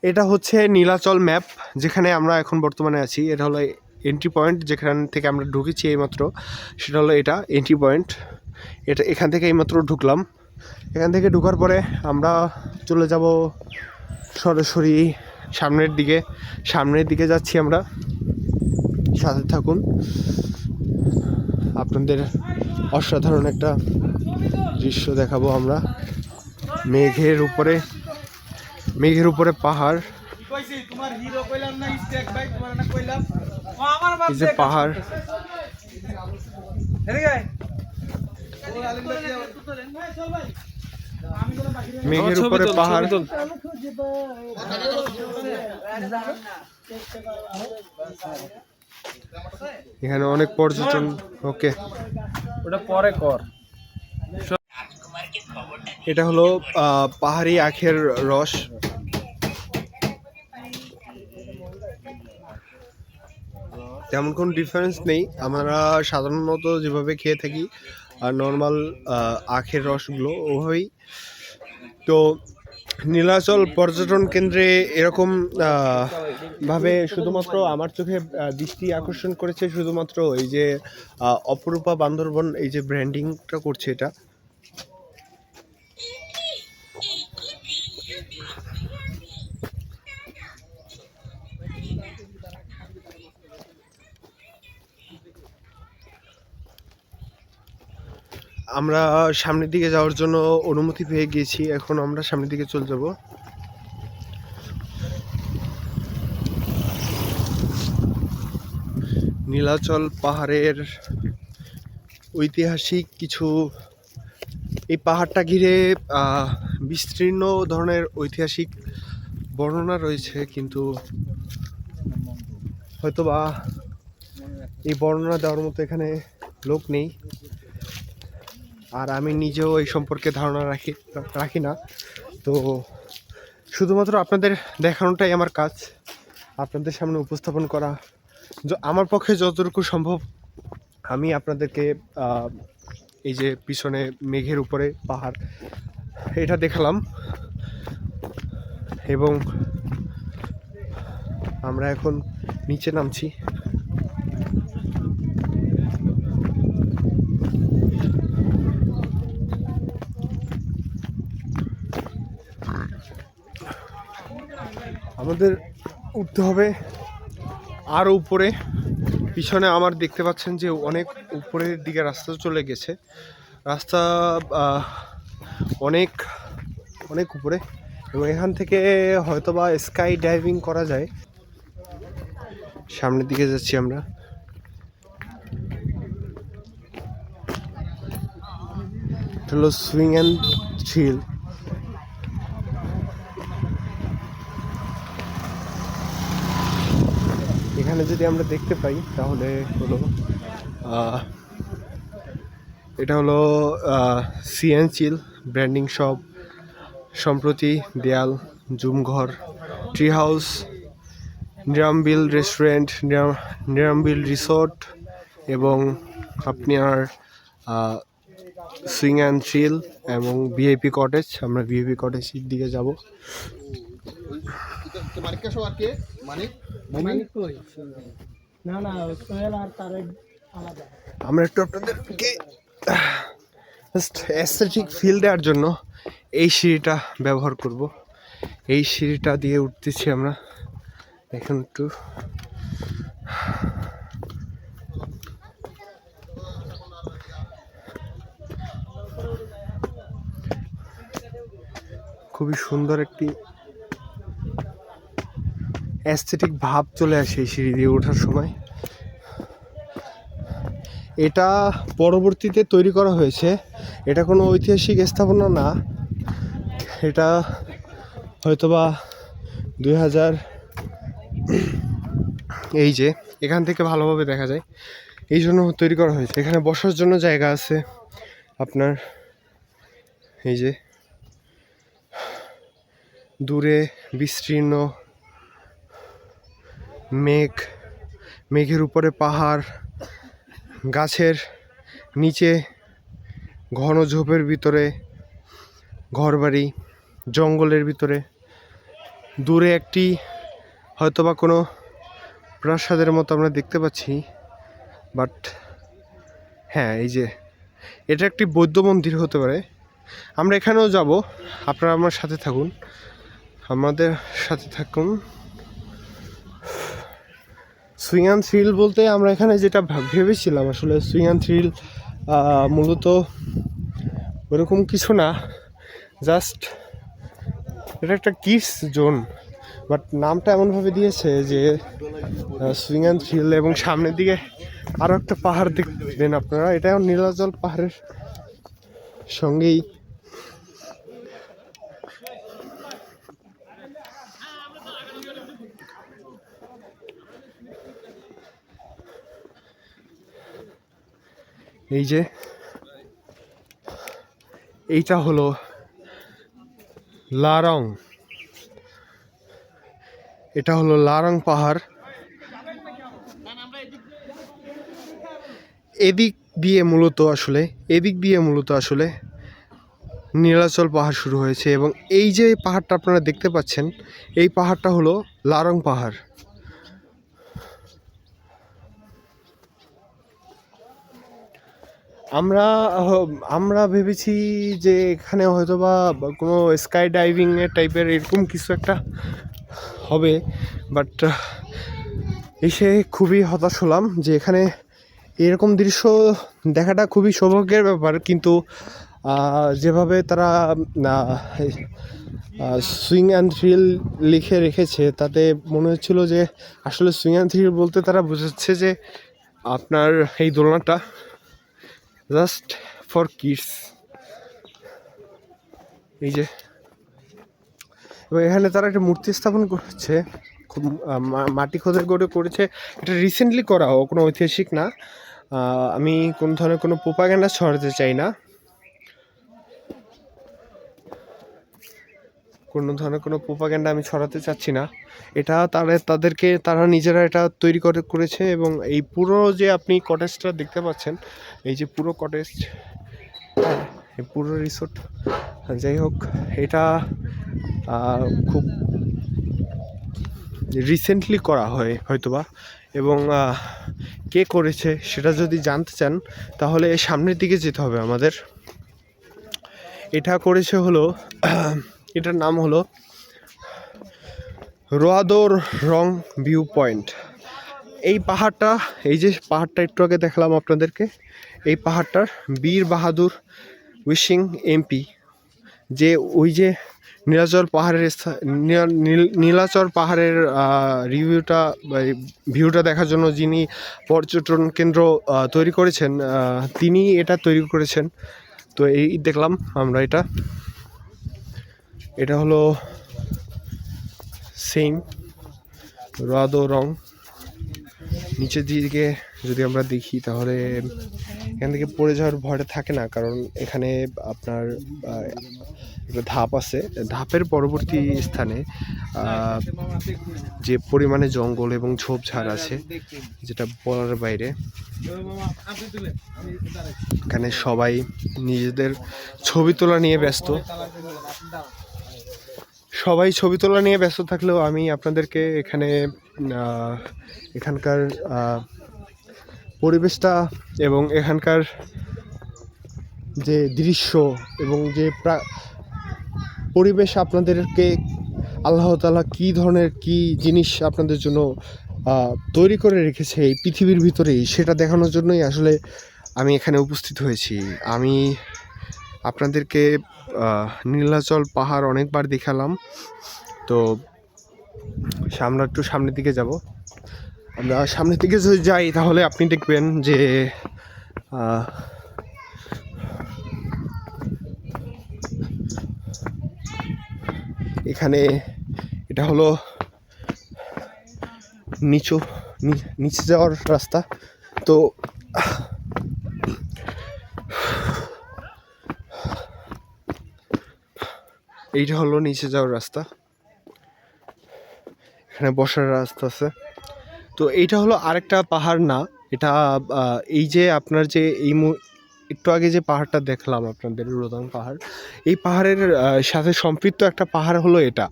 এটা হচ্ছে নীলাচল ম্যাপ, যেখানে আমরা এখন বর্তমানে আছি। এটা হলো এন্ট্রি পয়েন্ট, যেখান থেকে আমরা ঢুকেছি এইমাত্র। সেটা হলো এটা এন্ট্রি পয়েন্ট। এটা এখান থেকে এইমাত্র ঢুকলাম। এখান থেকে ঢোকার পরে আমরা চলে যাব সরাসরি সামনের দিকে যাচ্ছি আমরা। সাথে থাকুন, আপনাদের অসাধারণ একটা দৃশ্য দেখাবো আমরা। মেঘের উপরে পাহাড়, এই যে পাহাড়, মেঘের উপরে পাহাড়। এখানে অনেক পর্যটন। ওকে, ওটা পরে কর। এটা হলো পাহাড়ি আখের রস। তেমন কোনো ডিফারেন্স নেই, আমরা সাধারণত যেভাবে খেয়ে থাকি আর নর্মাল আখের রসগুলো ওভাবেই। তো নীলাচল পর্যটন কেন্দ্রে এরকম ভাবে শুধুমাত্র আমার চোখে দৃষ্টি আকর্ষণ করেছে শুধুমাত্র এই যে অপরূপা বান্দরবন এই যে ব্র্যান্ডিংটা করছে এটা। আমরা সামনের দিকে যাওয়ার জন্য অনুমতি পেয়ে গিয়েছি, এখন আমরা সামনের দিকে চলে যাব। নীলাচল পাহাড়ের ঐতিহাসিক কিছু, এই পাহাড়টা ঘিরে বিস্তীর্ণ ধরনের ঐতিহাসিক বর্ণনা রয়েছে, কিন্তু হয়তোবা এই বর্ণনা দেওয়ার মতো এখানে লোক নেই। আর আমি নিজেও এই সম্পর্কে ধারণা রাখি না। তো শুধুমাত্র আপনাদের দেখানোটাই আমার কাজ, আপনাদের সামনে উপস্থাপন করা। আমার পক্ষে যতটুকু সম্ভব আমি আপনাদেরকে এই যে পিছনে মেঘের উপরে পাহাড়, এটা দেখালাম। এবং আমরা এখন নিচে নামছি। আমাদের উঠতে হবে আরও উপরে। পিছনে আমার দেখতে পাচ্ছেন যে অনেক উপরের দিকে রাস্তা চলে গেছে, রাস্তা অনেক অনেক উপরে, এবং এখান থেকে হয়তোবা স্কাই ডাইভিং করা যায়। সামনের দিকে যাচ্ছি আমরা। এটা হলো সুইং অ্যান্ড থ্রিল। এখানে যদি আমরা দেখতে পাই তাহলে হলো এটা হলো সিএনচিল ব্র্যান্ডিং শপ, সম্প্রতি দেয়াল, জুমঘর, ট্রি হাউস, নিরামবিল রেস্টুরেন্ট, নিরামবিল রিসোর্ট এবং আপনার সুইং অ্যান্ড থ্রিল এবং ভিআইপি কটেজ। আমরা ভিআইপি কটেজের দিকে যাব। আমরা একটু আপনাদেরকে অ্যাস্থেটিক ফিল দেওয়ার জন্য এই সিঁড়িটা ব্যবহার করব। এই সিঁড়িটা দিয়ে উঠতেছি আমরা। এখন একটু খুবই সুন্দর একটি অ্যাস্থেটিক ভাব চলে আসে এই সিঁড়ি দিয়ে ওঠার সময়। এটা পরবর্তীতে তৈরি করা হয়েছে, এটা কোনো ঐতিহাসিক স্থাপনা না। এটা হয়তোবা 2000, এই যে এখান থেকে ভালোভাবে দেখা যায়, এই জন্য তৈরি করা হয়েছে। এখানে বসার জন্য জায়গা আছে আপনার। এই যে দূরে বিস্তীর্ণ মেঘের উপরে পাহাড়, গাছের নিচে ঘন ঝোপের ভিতরে ঘরবাড়ি, জঙ্গলের ভিতরে দূরে একটি হয়তোবা কোনো প্রাসাদের মতো আমরা দেখতে পাচ্ছি, বাট হ্যাঁ এই যে এটা একটি বৌদ্ধ মন্দির হতে পারে। আমরা এখানেও যাব, আপনারা আমার সাথে থাকুন, আমাদের সাথে থাকুন। সুইং অ্যান্ড থ্রিল বলতে আমরা এখানে যেটা ভেবেছিলাম, আসলে সুইং অ্যান্ড থ্রিল মূলত ওরকম কিছু না, জাস্ট এটা একটা কিডস জোন, বাট নামটা এমনভাবে দিয়েছে যে সুইং অ্যান্ড থ্রিল। এবং সামনের দিকে আরও একটা পাহাড় দেখবেন আপনারা, এটাও নীলাচল পাহাড়ের সঙ্গেই। এই যে এইটা হলো লারং, এটা হলো লারং পাহাড়। এদিক দিয়ে মূলত আসলে নীলাচল পাহাড় শুরু হয়েছে, এবং এই যে পাহাড়টা আপনারা দেখতে পাচ্ছেন, এই পাহাড়টা হলো লারং পাহাড়। আমরা ভেবেছি যে এখানে হয়তোবা কোনো স্কাই ডাইভিং এর টাইপের এরকম কিছু একটা হবে, বাট এসে খুবই হতাশ হলাম যে এখানে এরকম দৃশ্য দেখাটা খুবই সৌভাগ্যের ব্যাপার। কিন্তু যেভাবে তারা সুইং অ্যান্ড থ্রিল লিখে রেখেছে, তাতে মনে হচ্ছিল যে আসলে সুইং অ্যান্ড থ্রিল বলতে তারা বোঝাচ্ছে যে আপনার এই দোলনাটা জাস্ট ফর কিডস। এই যে, এবং এখানে তারা একটা মূর্তি স্থাপন করছে, খুব মাটি খোদাই করে করেছে। এটা রিসেন্টলি করা, কোনো ঐতিহাসিক না। আমি কোনো ধরনের কোনো প্রোপাগান্ডা ছড়াতে চাই না, কোনো প্রোপাগান্ডা আমি ছড়াতে চাচ্ছি না। এটা তারা নিজেরা এটা তৈরি করেছে। এবং এই পুরো যে আপনি কটেজটা দেখতে পাচ্ছেন, এই যে পুরো কটেজ, এই পুরো রিসোর্ট, যাই হোক, এটা খুব রিসেন্টলি করা হয় হয়তোবা। এবং কে করেছে সেটা যদি জানতে চান তাহলে সামনের দিকে যেতে হবে আমাদের। এটা করেছে হলো, এটার নাম হলো রোয়াদোর রং ভিউ পয়েন্ট। এই পাহাড়টা, এই যে পাহাড়টা একটু আগে দেখলাম আপনাদেরকে, এই পাহাড়টার বীর বাহাদুর উইশিং এমপি, যে ওই যে নীলাচল পাহাড়ের ভিউটা দেখার জন্য যিনি পর্যটন কেন্দ্র তৈরি করেছেন, তিনি এটা তৈরি করেছেন। তো এই দেখলাম আমরা, এটা হলো সেম রাদো রং। নিচের দিকে যদি আমরা দেখি তাহলে এখান থেকে পড়ে যাওয়ার ভয়টা থাকে না, কারণ এখানে আপনার একটা ধাপ আছে। ধাপের পরবর্তী স্থানে যে পরিমাণে জঙ্গল এবং ঝোপঝাড় আছে, যেটা বলার বাইরে। এখানে সবাই নিজেদের ছবি তোলা নিয়ে ব্যস্ত, থাকলেও আমি আপনাদেরকে এখানকার পরিবেশটা এবং এখানকার যে দৃশ্য এবং যে পরিবেশ আপনাদেরকে আল্লাহ তাআলা কী ধরনের কী জিনিস আপনাদের জন্য তৈরি করে রেখেছে এই পৃথিবীর ভিতরেই, সেটা দেখানোর জন্যই আসলে আমি এখানে উপস্থিত হয়েছি। আমি আপনাদেরকে নীলাচল পাহাড় অনেকবার দেখালাম, তো আমরা একটু সামনের দিকে যাব। আমরা সামনের দিকে যদি যাই তাহলে আপনি দেখবেন যে এখানে এটা হলো নিচে যাওয়ার রাস্তা। তো এইটা হলো নিচে যাওয়ার রাস্তা, এখানে বসার রাস্তা আছে। তো এইটা হলো আরেকটা পাহাড় না, এটা এই যে আপনার যে একটু আগে যে পাহাড়টা দেখলাম আপনাদের, রোদাং পাহাড়, এই পাহাড়ের সাথে সম্পৃক্ত একটা পাহাড় হলো এটা।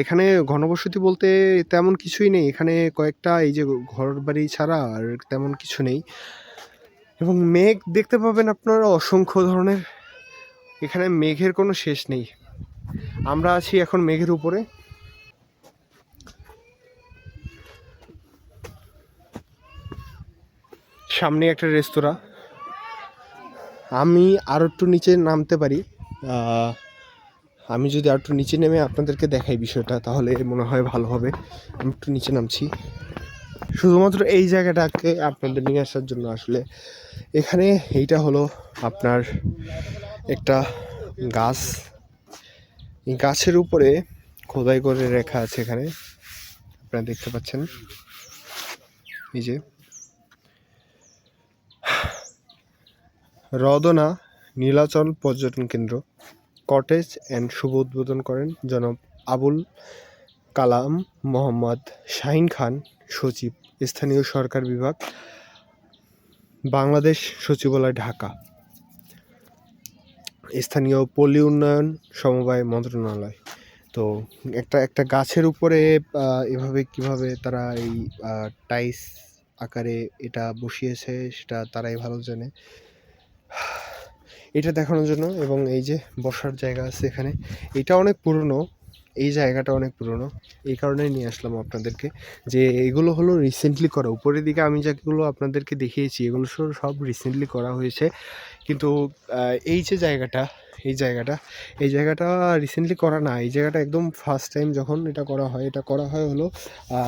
এখানে ঘনবসতি বলতে তেমন কিছুই নেই, এখানে কয়েকটা এই যে ঘর বাড়ি ছাড়া আর তেমন কিছু নেই। এবং মেঘ দেখতে পাবেন আপনারা অসংখ্য ধরনের, এখানে মেঘের কোনো শেষ নেই। আমরা আছি এখন মেঘের উপরে। সামনে একটা রেস্তোরাঁ। আমি আরও একটু নিচে নামতে পারি, আমি যদি আর একটু নিচে নেমে আপনাদেরকে দেখাই বিষয়টা তাহলে মনে হয় ভালো হবে। আমি একটু নিচে নামছি শুধুমাত্র এই জায়গাটাকে আপনাদের নিয়ে আসার জন্য। আসলে এখানে এইটা হলো আপনার একটা গাছ, এই গাছের উপরে খোদাই করে রেখা আছে, এখানে আপনারা দেখতে পাচ্ছেন এই যে রদনা নীলাচল পর্যটন কেন্দ্র কটেজ অ্যান্ড শুভ উদ্বোধন করেন জনাব আবুল কালাম মোহাম্মদ শাহিন খান, সচিব, স্থানীয় সরকার বিভাগ, বাংলাদেশ সচিবালয়, ঢাকা, স্থানীয় পল্লী উন্নয়ন সমবায় মন্ত্রণালয়। তো একটা গাছের উপরে এভাবে কিভাবে তারা এই টাইস আকারে এটা বসিয়েছে সেটা তারাই ভালো জানে। এটা দেখানোর জন্য, এবং এই যে বসার জায়গা আছে এখানে, এটা অনেক পুরনো, এই জায়গাটা অনেক পুরনো, এই কারণেই নিয়ে আসলাম আপনাদেরকে যে এগুলো হলো রিসেন্টলি করা। উপরের দিকে আমি যেগুলো আপনাদেরকে দেখিয়েছি এগুলো সব রিসেন্টলি করা হয়েছে, কিন্তু এই যে জায়গাটা, এই জায়গাটা রিসেন্টলি করা না, এই জায়গাটা একদম ফার্স্ট টাইম যখন এটা করা হয় হলো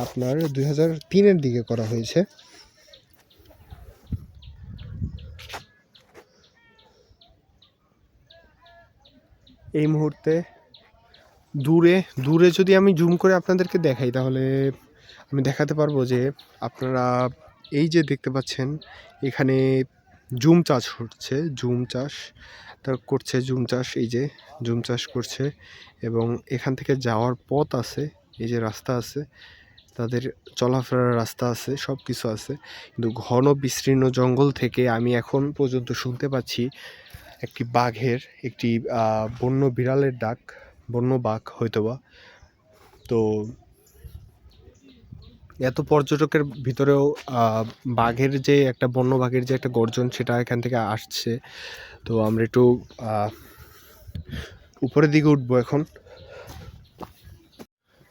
আপনার 2003-এর দিকে করা হয়েছে। এই মুহূর্তে দূরে যদি আমি জুম করে আপনাদেরকে দেখাই তাহলে আমি দেখাতে পারবো যে আপনারা এই যে দেখতে পাচ্ছেন এখানে জুম চাষ এই যে জুম চাষ করছে, এবং এখান থেকে যাওয়ার পথ আছে, এই যে রাস্তা আছে, তাদের চলাফেরার রাস্তা আছে, সব কিছু আছে। কিন্তু ঘন বিস্তীর্ণ জঙ্গল থেকে আমি এখন পর্যন্ত শুনতে পাচ্ছি একটি বন্য বিড়ালের ডাক, বন্য বাঘ হয়তোবা। তো এত পর্যটকের ভিতরেও বাঘের যে একটা বন্য বাঘের যে একটা গর্জন সেটা এখান থেকে আসছে। তো আমরা একটু উপরের দিকে উঠবো এখন।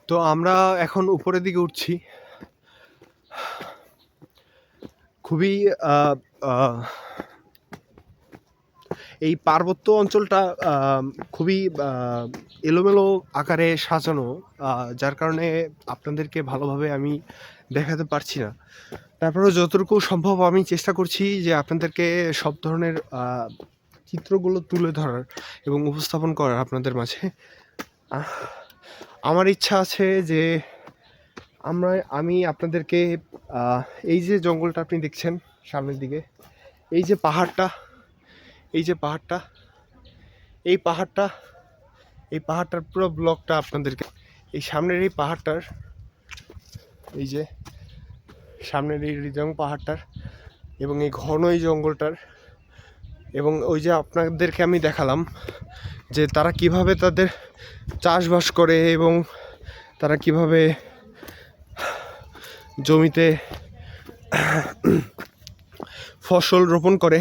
তো আমরা এখন উপরের দিকে উঠছি। খুবই এই পার্বত্য অঞ্চলটা খুবই এলোমেলো আকারে সাজানো, যার কারণে আপনাদেরকে ভালোভাবে আমি দেখাতে পারছি না। তারপরেও যতটুকু সম্ভব আমি চেষ্টা করছি যে আপনাদেরকে সব ধরনের চিত্রগুলো তুলে ধরার এবং উপস্থাপন করার আপনাদের মাঝে। আমার ইচ্ছা আছে যে আমি আপনাদেরকে এই যে জঙ্গলটা আপনি দেখছেন সামনের দিকে, এই পাহাড়টার পুরো ব্লকটা আপনাদেরকে, এই সামনের এই পাহাড়টার, এই যে সামনের এই রিজং পাহাড়টার, এবং এই ঘন এই জঙ্গলটার, এবং ওই যে আপনাদেরকে আমি দেখালাম যে তারা কিভাবে তাদের চাষবাস করে এবং তারা কিভাবে জমিতে ফসল রোপণ করে,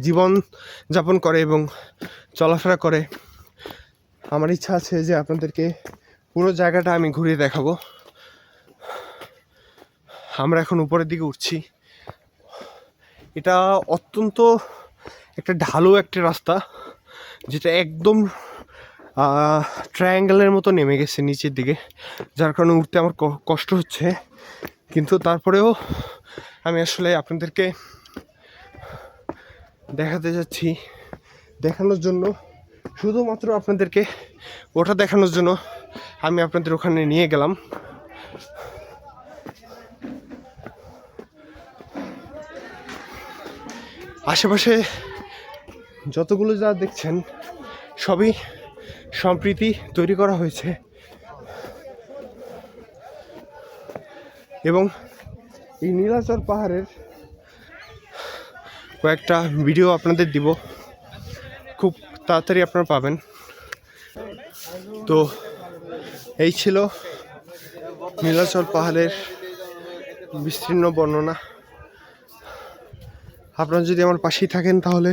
জীবন যাপন করে এবং চলাফেরা করে। আমার ইচ্ছা আছে যে আপনাদেরকে পুরো জায়গাটা আমি ঘুরিয়ে দেখাবো। আমরা এখন উপরের দিকে উঠছি। এটা অত্যন্ত একটা ঢালু একটা রাস্তা, যেটা একদম ট্রায়াঙ্গেলের মতো নেমে গেছে নিচের দিকে, যার কারণে উঠতে আমার কষ্ট হচ্ছে। কিন্তু তারপরেও আমি আসলে আপনাদেরকে দেখাতে যাচ্ছি, দেখানোর জন্য, শুধুমাত্র আপনাদেরকে ওটা দেখানোর জন্য আমি আপনাদের ওখানে নিয়ে গেলাম। আশেপাশে যতগুলো যা দেখছেন সবই সম্প্রীতি তৈরি করা হয়েছে, এবং এই নীলাচল পাহাড়ের কয়েকটা ভিডিও আপনাদের দিব, খুব তাড়াতাড়ি আপনারা পাবেন। তো এই ছিল নীলাচল পাহাড়ের বিস্তীর্ণ বর্ণনা। আপনারা যদি আমার পাশেই থাকেন তাহলে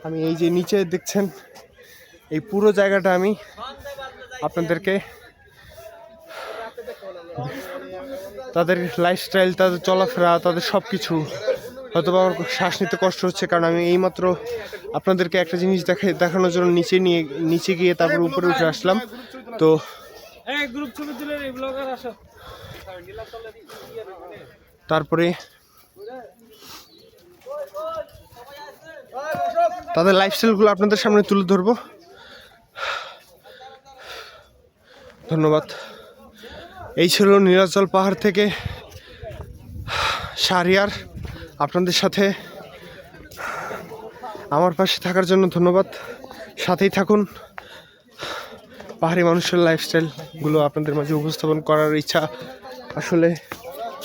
আমি এই যে নিচে দেখছেন এই পুরো জায়গাটা আমি আপনাদেরকে তাদের লাইফস্টাইল, তাদের চলাফেরা, তাদের সব কিছু, হয়তো আমার শ্বাস নিতে কষ্ট হচ্ছে কারণ আমি এইমাত্র আপনাদেরকে একটা জিনিস দেখানোর জন্য নিচে গিয়ে তারপর উপরে উঠে আসলাম। তো তারপরে তাদের লাইফস্টাইলগুলো আপনাদের সামনে তুলে ধরবো। ধন্যবাদ। এই ছিল নীলাচল পাহাড় থেকে শাহরিয়ার, আপনাদের সাথে আমার পাশে থাকার জন্য ধন্যবাদ। সাথেই থাকুন। পাহাড়ি মানুষের লাইফস্টাইলগুলো আপনাদের মাঝে উপস্থাপন করার ইচ্ছা। আসলে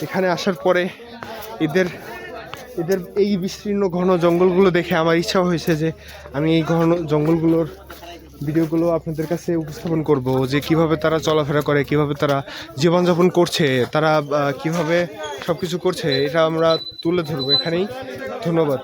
এখানে আসার পরে এদের এই বিস্তীর্ণ ঘন জঙ্গলগুলো দেখে আমার ইচ্ছা হয়েছে যে আমি এই ঘন জঙ্গলগুলোর ভিডিওগুলো আপনাদের কাছে উপস্থাপন করব, যে কিভাবে তারা চলাফেরা করে, কিভাবে তারা জীবনযাপন করছে, তারা কিভাবে সব কিছু করছে, এটা আমরা তুলে ধরবো এখানেই। ধন্যবাদ।